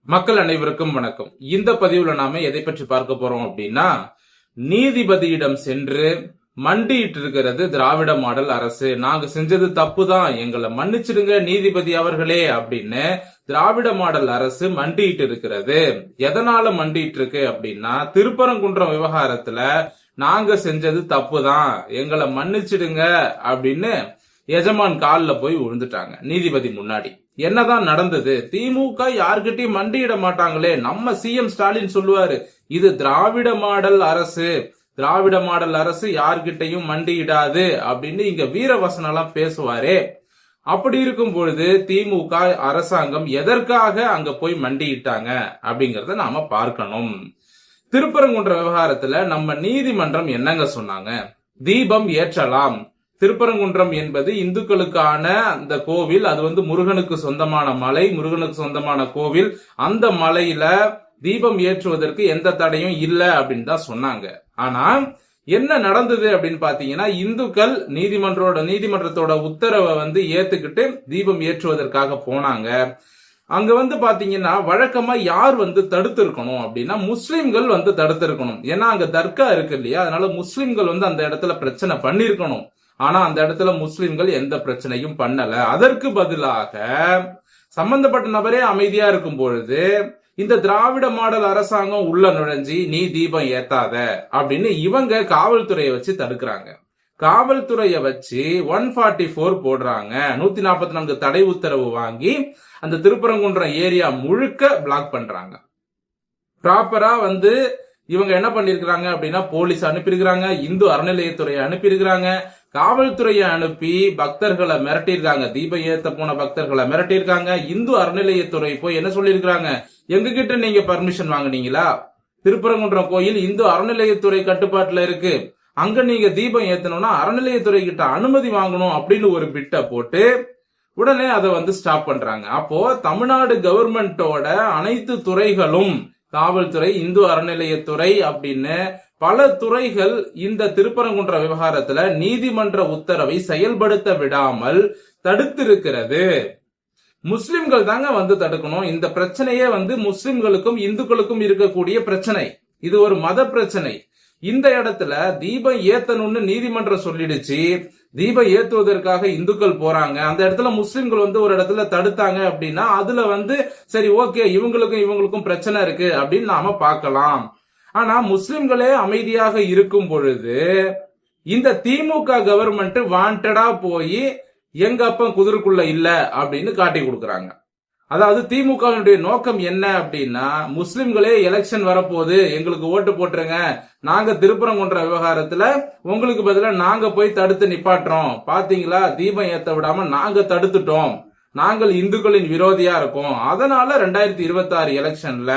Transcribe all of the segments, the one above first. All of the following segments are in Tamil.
மக்கள் அனைவருக்கும் வணக்கம். இந்த பதிவுல நாம எதை பற்றி பார்க்க போறோம் அப்படின்னா, நீதிபதியிடம் சென்று மண்டிட்டு இருக்கிறது திராவிட மாடல் அரசு. நாங்க செஞ்சது தப்புதான், எங்களை மன்னிச்சிடுங்க நீதிபதி அவர்களே அப்படின்னு திராவிட மாடல் அரசு மண்டிட்டு இருக்கிறது. எதனால மண்டிட்டு இருக்கு அப்படின்னா, திருப்பரங்குன்றம் விவகாரத்துல நாங்க செஞ்சது தப்புதான், எங்களை மன்னிச்சிடுங்க அப்படின்னு எஜமான் கால்ல போய் விழுந்துட்டாங்க நீதிபதி முன்னாடி. என்னதான் நடந்தது? திமுக யார்கிட்டயும் மண்டியிட மாட்டாங்களே. நம்ம சிஎம் ஸ்டாலின் சொல்லுவாரு, இது திராவிட மாடல் அரசு, திராவிட மாடல் அரசு யார்கிட்டையும் மண்டியிடாது அப்படின்னு இங்க வீரவசனம் எல்லாம் பேசுவாரே. அப்படி இருக்கும் பொழுது திமுக அரசாங்கம் எதற்காக அங்க போய் மண்டியிட்டாங்க அப்படிங்கறத நாம பார்க்கணும். திருப்பரங்குன்ற விவகாரத்துல நம்ம நீதிமன்றம் என்னங்க சொன்னாங்க? தீபம் ஏற்றலாம். திருப்பரங்குன்றம் என்பது இந்துக்களுக்கான அந்த கோவில், அது முருகனுக்கு சொந்தமான மலை, முருகனுக்கு சொந்தமான கோவில். அந்த மலையில தீபம் ஏற்றுவதற்கு எந்த தடையும் இல்ல அப்படின்னு தான் சொன்னாங்க. ஆனா என்ன நடந்தது அப்படின்னு பாத்தீங்கன்னா, இந்துக்கள் நீதிமன்றத்தோட உத்தரவை ஏத்துக்கிட்டு தீபம் ஏற்றுவதற்காக போனாங்க. அங்க பாத்தீங்கன்னா வழக்கமா யார் தடுத்து இருக்கணும் அப்படின்னா, முஸ்லிம்கள் தடுத்து இருக்கணும். ஏன்னா அங்க தர்கா இருக்கு இல்லையா, அதனால முஸ்லிம்கள் அந்த இடத்துல பிரச்சனை பண்ணிருக்கணும். ஆனா அந்த இடத்துல முஸ்லிம்கள் எந்த பிரச்சனையும் பண்ணல. அதற்கு பதிலாக சம்பந்தப்பட்ட நபரே அமைதியா இருக்கும் பொழுது இந்த திராவிட மாடல் அரசாங்கம் உள்ள நுழைஞ்சி நீ தீபம் ஏத்தாத அப்படின்னு இவங்க காவல்துறையை வச்சு தடுக்கிறாங்க. காவல்துறையை வச்சு 144 போடுறாங்க. 144 தடை உத்தரவு வாங்கி அந்த திருப்பரங்குன்றம் ஏரியா முழுக்க பிளாக் பண்றாங்க. ப்ராப்பரா இவங்க என்ன பண்ணிருக்கிறாங்க அப்படின்னா, போலீஸ் அனுப்பியிருக்கிறாங்க, இந்து அறநிலையத்துறையை அனுப்பியிருக்கிறாங்க, காவல்துறையை அனுப்பி பக்தர்களை மிரட்டியிருக்காங்க. தீபம் ஏத்த போன பக்தர்களை மிரட்டியிருக்காங்க. இந்து அறநிலையத்துறை போய் என்ன சொல்லியிருக்காங்க, எங்க கிட்ட நீங்க பர்மிஷன் வாங்குனீங்களா? திருப்பரங்குன்றம் கோயில் இந்து அறநிலையத்துறை கட்டுப்பாட்டுல இருக்கு, அங்க நீங்க தீபம் ஏத்தணும்னா அறநிலையத்துறை கிட்ட அனுமதி வாங்கணும் அப்படின்னு ஒரு பிட்ட போட்டு உடனே அதை ஸ்டாப் பண்றாங்க. அப்போ தமிழ்நாடு கவர்மெண்டோட அனைத்து துறைகளும், காவல்துறை, இந்து அறநிலையத்துறை அப்படின்னு பல துறைகள் இந்த திருப்பரங்குன்ற விவகாரத்துல நீதிமன்ற உத்தரவை செயல்படுத்த விடாமல் தடுத்திருக்கிறது. முஸ்லிம்கள் தாங்க தடுக்கணும். இந்த பிரச்சனையே முஸ்லிம்களுக்கும் இந்துக்களுக்கும் இருக்கக்கூடிய பிரச்சனை. இது ஒரு மத பிரச்சனை. இந்த இடத்துல தீபம் ஏத்தணும்னு நீதிமன்றம் சொல்லிடுச்சு. தீபம் ஏத்துவதற்காக இந்துக்கள் போறாங்க, அந்த இடத்துல முஸ்லிம்கள் ஒரு இடத்துல தடுத்தாங்க அப்படின்னா அதுல சரி ஓகே, இவங்களுக்கும் பிரச்சனை இருக்கு அப்படின்னு நாம பார்க்கலாம். ஆனா முஸ்லிம்களே அமைதியாக இருக்கும் பொழுது இந்த திமுக கவர்மெண்ட் வாண்டடா போய் எங்க அப்ப குதிரைக்குள்ள இல்ல அப்படின்னு காட்டி கொடுக்கறாங்க. அதாவது திமுகவினுடைய நோக்கம் என்ன அப்படின்னா, முஸ்லிம்களே எலெக்ஷன் வரப்போகுது, எங்களுக்கு ஓட்டு போட்டுருங்க, நாங்க திருப்பரங்குன்ற விவகாரத்துல உங்களுக்கு பதிலா நாங்க போய் தடுத்து நிப்பாட்டுறோம், பாத்தீங்களா தீபம் ஏத்த விடாம நாங்க தடுத்துட்டோம், நாங்கள் இந்துக்களின் விரோதியா இருக்கோம், அதனால 2026 எலெக்ஷன்ல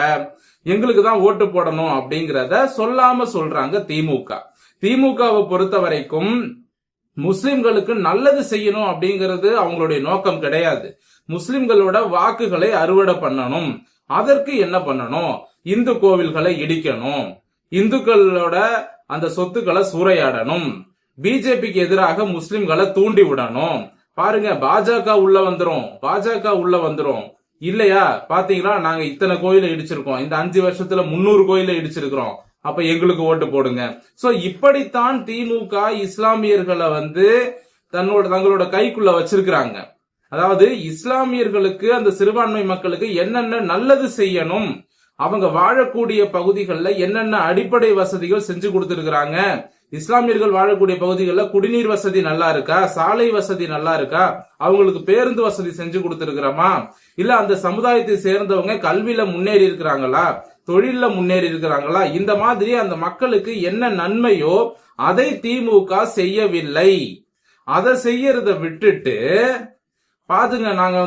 எங்களுக்கு தான் ஓட்டு போடணும் அப்படிங்கறத சொல்லாம சொல்றாங்க திமுக. திமுகவை பொறுத்த வரைக்கும் முஸ்லிம்களுக்கு நல்லது செய்யணும் அப்படிங்கிறது அவங்களுடைய நோக்கம் கிடையாது. முஸ்லிம்களோட வாக்குகளை அறுவடை பண்ணணும். அதற்கு என்ன பண்ணணும்? இந்து கோவில்களை இடிக்கணும், இந்துக்களோட அந்த சொத்துக்களை சூறையாடணும், பிஜேபிக்கு எதிராக முஸ்லிம்களை தூண்டி விடணும். பாருங்க, பாஜக உள்ள வந்துரும் இல்லையா? பாத்தீங்களா, நாங்க இத்தனை கோயிலை இடிச்சிருக்கோம், இந்த 5 வருஷத்துல 300 கோயிலை இடிச்சிருக்கிறோம், அப்ப எங்களுக்கு ஓட்டு போடுங்க. சோ இப்படித்தான் திமுக இஸ்லாமியர்களை தங்களோட கைக்குள்ள வச்சிருக்கிறாங்க. அதாவது இஸ்லாமியர்களுக்கு, அந்த சிறுபான்மை மக்களுக்கு என்னென்ன நல்லது செய்யணும், அவங்க வாழக்கூடிய பகுதிகளில் என்னென்ன அடிப்படை வசதிகள் செஞ்சு கொடுத்திருக்கிறாங்க, இஸ்லாமியர்கள் வாழக்கூடிய பகுதிகளில் குடிநீர் வசதி நல்லா இருக்கா, சாலை வசதி நல்லா இருக்கா, அவங்களுக்கு பேருந்து வசதி செஞ்சு கொடுத்திருக்கிறோமா, இல்ல அந்த சமுதாயத்தை சேர்ந்தவங்க கல்வியில முன்னேறி இருக்கிறாங்களா, தொழில முன்னேறி இருக்கிறாங்களா, இந்த மாதிரி அந்த மக்களுக்கு என்ன நன்மையோ அதை திமுக செய்யவில்லை. அதை செய்யறத விட்டுட்டு பாத்துங்க, நாங்க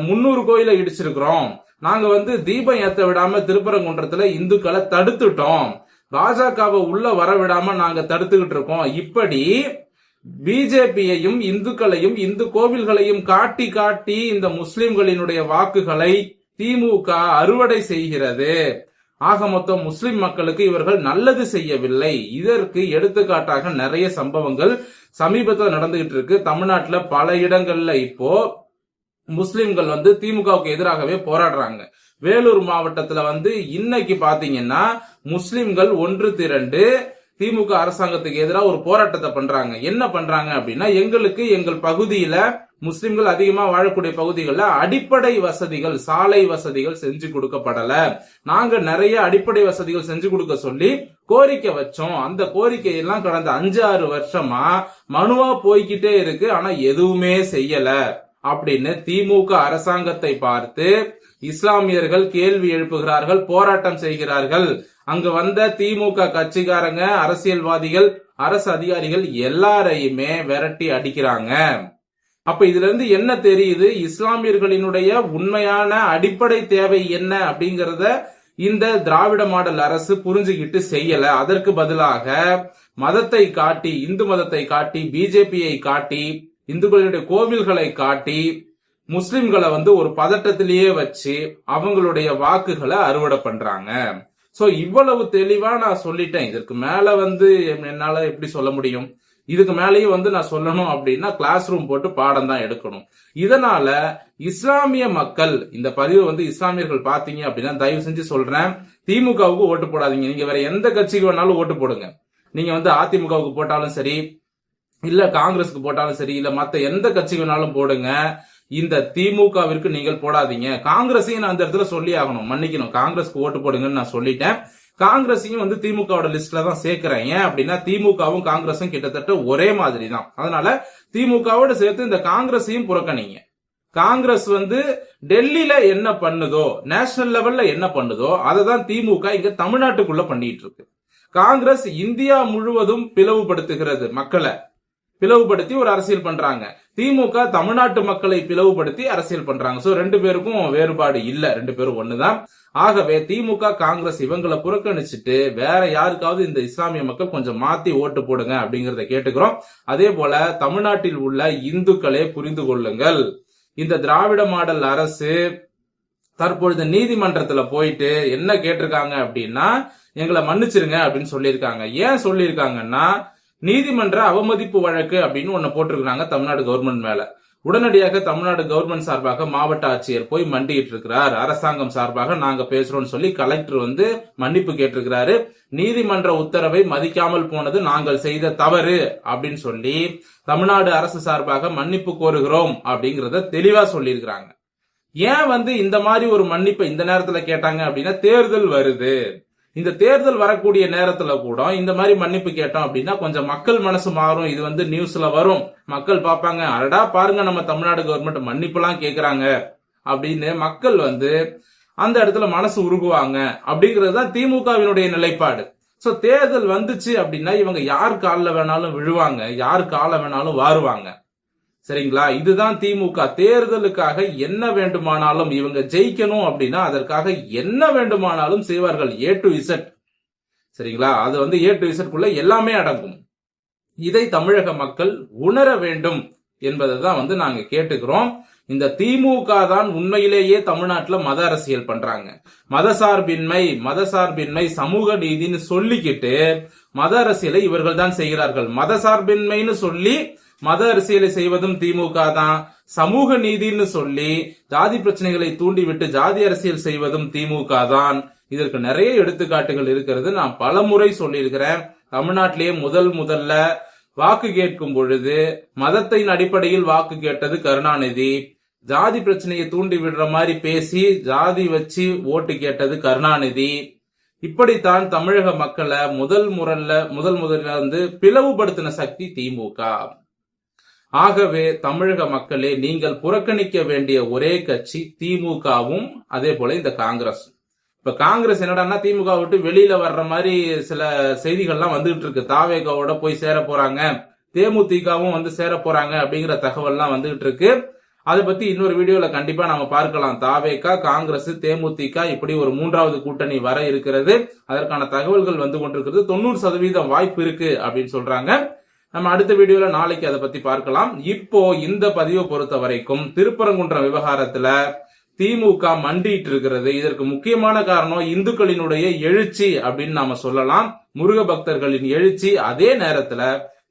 300 கோயிலை இடிச்சிருக்கிறோம், நாங்க தீபம் ஏத்த விடாம திருப்பரங்குன்றத்துல இந்துக்களை தடுத்துட்டோம், பாஜகவை உள்ள வர விடாம நாங்க தடுத்துக்கிட்டு இருக்கோம். இப்படி பிஜேபியையும் இந்துக்களையும் இந்து கோவில்களையும் காட்டி காட்டி இந்த முஸ்லிம்களினுடைய வாக்குகளை திமுக அறுவடை செய்கிறது. ஆக மொத்தம் முஸ்லிம் மக்களுக்கு இவர்கள் நல்லது செய்யவில்லை. இதற்கு எடுத்துக்காட்டாக நிறைய சம்பவங்கள் சமீபத்தில் நடந்துகிட்டு இருக்கு. தமிழ்நாட்டுல பல இடங்கள்ல இப்போ முஸ்லிம்கள் திமுகவுக்கு எதிராகவே போராடுறாங்க. வேலூர் மாவட்டத்துல இன்னைக்கு பாத்தீங்கன்னா முஸ்லிம்கள் ஒன்று திரண்டு திமுக அரசாங்கத்துக்கு எதிராக ஒரு போராட்டத்தை பண்றாங்க. என்ன பண்றாங்க அப்படின்னா, எங்களுக்கு எங்கள் பகுதியில முஸ்லிம்கள் அதிகமா வாழக்கூடிய பகுதிகளில் அடிப்படை வசதிகள், சாலை வசதிகள் செஞ்சு கொடுக்கப்படல. நாங்க நிறைய அடிப்படை வசதிகள் செஞ்சு கொடுக்க சொல்லி கோரிக்கை வச்சோம். அந்த கோரிக்கை எல்லாம் கடந்த 5-6 வருஷமா மனுவா போய்கிட்டே இருக்கு. ஆனா எதுவுமே செய்யல அப்படின்னு திமுக அரசாங்கத்தை பார்த்து இஸ்லாமியர்கள் கேள்வி எழுப்புகிறார்கள், போராட்டம் செய்கிறார்கள். அங்கு வந்த திமுக கட்சிக்காரங்க, அரசியல்வாதிகள், அரசு அதிகாரிகள் எல்லாரையுமே விரட்டி அடிக்கிறாங்க. அப்ப இதுல இருந்து என்ன தெரியுது? இஸ்லாமியர்களினுடைய உண்மையான அடிப்படை தேவை என்ன அப்படிங்கறத இந்த திராவிட மாடல் அரசு புரிஞ்சுக்கிட்டு செய்யல. அதற்கு பதிலாக மதத்தை காட்டி, இந்து மதத்தை காட்டி, பிஜேபியை காட்டி, இந்துக்களுடைய கோவில்களை காட்டி முஸ்லிம்களை ஒரு பதட்டத்திலேயே வச்சு அவங்களுடைய வாக்குகளை அறுவடை பண்றாங்க. சோ இவ்வளவு தெளிவா நான் சொல்லிட்டேன். இதற்கு மேல என்னால எப்படி சொல்ல முடியும்? இதுக்கு மேலேயும் நான் சொல்லணும் அப்படின்னா கிளாஸ் ரூம் போட்டு பாடம் தான் எடுக்கணும். இதனால இஸ்லாமிய மக்கள், இந்த பதிவு இஸ்லாமியர்கள் பாத்தீங்க அப்படின்னா தயவு செஞ்சு சொல்றேன், திமுகவுக்கு ஓட்டு போடாதீங்க. நீங்க வேற எந்த கட்சிக்கு வேணாலும் ஓட்டு போடுங்க. நீங்க அதிமுகவுக்கு போட்டாலும் சரி, இல்ல காங்கிரஸுக்கு போட்டாலும் சரி, இல்ல மத்த எந்த கட்சிக்கு வேணாலும் போடுங்க. இந்த திமுகவிற்கு நீங்கள் போடாதீங்க. காங்கிரஸையும் நான் அந்த இடத்துல சொல்லி ஆகணும், மன்னிக்கணும். காங்கிரஸ்க்கு ஓட்டு போடுங்கன்னு நான் சொல்லிட்டேன். காங்கிரஸையும் திமுகவோட லிஸ்ட்ல தான் சேர்க்கிறேன். ஏன் அப்படின்னா திமுகவும் காங்கிரஸும் கிட்டத்தட்ட ஒரே மாதிரி தான். அதனால திமுகவோட சேர்த்து இந்த காங்கிரஸையும் புறக்கணிங்க. காங்கிரஸ் டெல்லியில என்ன பண்ணுதோ, நேஷனல் லெவல்ல என்ன பண்ணுதோ அதை தான் திமுக இங்க தமிழ்நாட்டுக்குள்ள பண்ணிட்டு இருக்கு. காங்கிரஸ் இந்தியா முழுவதும் பிளவுபடுத்துகிறது, மக்களை பிளவுபடுத்தி ஒரு அரசியல் பண்றாங்க. திமுக தமிழ்நாட்டு மக்களை பிளவுபடுத்தி அரசியல் பண்றாங்க. சோ ரெண்டு பேருக்கும் வேறுபாடு இல்ல, ரெண்டு பேரும் ஒண்ணுதான். ஆகவே திமுக காங்கிரஸ் இவங்களை புறக்கணிச்சுட்டு வேற யாருக்காவது இந்த இஸ்லாமிய மக்கள் கொஞ்சம் மாத்தி ஓட்டு போடுங்க அப்படிங்கறத கேட்டுக்கிறோம். அதே போல தமிழ்நாட்டில் உள்ள இந்துக்களே புரிந்து கொள்ளுங்கள், இந்த திராவிட மாடல் அரசு தற்பொழுது நீதிமன்றத்துல போயிட்டு என்ன கேட்டிருக்காங்க அப்படின்னா, எங்களை மன்னிச்சிருங்க அப்படின்னு சொல்லியிருக்காங்க. ஏன் சொல்லியிருக்காங்கன்னா, நீதிமன்ற அவமதிப்பு வழக்கு அப்படின்னு ஒண்ணு போட்டிருக்காங்க தமிழ்நாடு கவர்மெண்ட் மேல. உடனடியாக தமிழ்நாடு கவர்மெண்ட் சார்பாக மாவட்ட ஆட்சியர் போய் மண்டிட்டு இருக்கிறார். அரசாங்கம் சார்பாக நாங்க பேசுறோம்னு சொல்லி கலெக்டர் மன்னிப்பு கேட்டிருக்கிறாரு. நீதிமன்ற உத்தரவை மதிக்காமல் போனது நாங்கள் செய்த தவறு அப்படின்னு சொல்லி தமிழ்நாடு அரசு சார்பாக மன்னிப்பு கோருகிறோம் அப்படிங்கறத தெளிவா சொல்லியிருக்கிறாங்க. ஏன் இந்த மாதிரி ஒரு மன்னிப்பை இந்த நேரத்துல கேட்டாங்க அப்படின்னா, தேர்தல் வருது. இந்த தேர்தல் வரக்கூடிய நேரத்துல கூட இந்த மாதிரி மன்னிப்பு கேட்டோம் அப்படின்னா கொஞ்சம் மக்கள் மனசு மாறும். இது நியூஸ்ல வரும், மக்கள் பாப்பாங்க, அடடா பாருங்க நம்ம தமிழ்நாடு கவர்மெண்ட் மன்னிப்பு எல்லாம் கேக்குறாங்க அப்படின்னு மக்கள் அந்த இடத்துல மனசு உருகுவாங்க. அப்படிங்கறதுதான் திமுகவினுடைய நிலைப்பாடு. சோ தேர்தல் வந்துச்சு அப்படின்னா இவங்க யார் காலில் வேணாலும் விழுவாங்க, யார் காலை வேணாலும் வாருவாங்க. சரிங்களா? இதுதான் திமுக. தேர்தலுக்காக என்ன வேண்டுமானாலும், இவங்க ஜெயிக்கணும் அப்படின்னா அதற்காக என்ன வேண்டுமானாலும் செய்வார்கள், A to Z. சரிங்களா? அது A to Z குள்ள எல்லாமே அடங்கும். இதை தமிழக மக்கள் உணர வேண்டும் என்பதை தான் நாங்க கேட்டுக்கிறோம். இந்த திமுக தான் உண்மையிலேயே தமிழ்நாட்டுல மத அரசியல் பண்றாங்க. மதசார்பின்மை சமூக நீதினு சொல்லிக்கிட்டு மத அரசியலை இவர்கள் தான் செய்கிறார்கள். மதசார்பின்மைன்னு சொல்லி மத அரசியலை செய்வதும் திமுக தான். சமூக நீதினு சொல்லி ஜாதி பிரச்சனைகளை தூண்டிவிட்டு ஜாதி அரசியல் செய்வதும் திமுக தான். இதற்கு நிறைய எடுத்துக்காட்டுகள் இருக்கிறது. நான் பல முறை சொல்லியிருக்கிறேன். தமிழ்நாட்டிலேயே முதல்ல வாக்கு கேட்கும் பொழுது மதத்தின் அடிப்படையில் வாக்கு கேட்டது கருணாநிதி. ஜாதி பிரச்சனையை தூண்டி விடுற மாதிரி பேசி ஜாதி வச்சு ஓட்டு கேட்டது கருணாநிதி. இப்படித்தான் தமிழக மக்களை முதல்ல பிளவுபடுத்தின சக்தி திமுக. ஆகவே தமிழக மக்களே, நீங்கள் புறக்கணிக்க வேண்டிய ஒரே கட்சி திமுகவும் அதே போல இந்த காங்கிரஸ். இப்ப காங்கிரஸ் என்னடான்னா திமுக விட்டு வெளியில வர்ற மாதிரி சில செய்திகள்லாம் வந்துகிட்டு இருக்கு. தாவேகாவோட போய் சேர போறாங்க, தேமுதிகவும் சேர போறாங்க அப்படிங்கிற தகவல்லாம் வந்துகிட்டு இருக்கு. அதை பத்தி இன்னொரு வீடியோல கண்டிப்பா நாம பார்க்கலாம். தாவேகா, காங்கிரஸ், தேமுதிக இப்படி ஒரு மூன்றாவது கூட்டணி வர இருக்கிறது. அதற்கான தகவல்கள் வந்து கொண்டிருக்கிறது. 90% வாய்ப்பு இருக்கு அப்படின்னு சொல்றாங்க. நம்ம அடுத்த வீடியோல நாளைக்கு அதை பத்தி பார்க்கலாம். இப்போ இந்த பதிவை பொறுத்த வரைக்கும் திருப்பரங்குன்றம் விவகாரத்துல திமுக மண்டிட்டு இருக்கிறது. இதற்கு முக்கியமான காரணம் இந்துக்களினுடைய எழுச்சி அப்படின்னு நாம சொல்லலாம், முருக பக்தர்களின் எழுச்சி. அதே நேரத்துல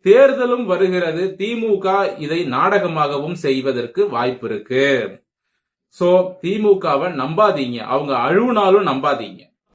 தேர்தலும் வருகிறது. திமுக இதை நாடகமாகவும் செய்வதற்கு வாய்ப்பு இருக்கு. சோ திமுகவை நம்பாதீங்க, அவங்க அழுவுனாலும் நம்பாதீங்க.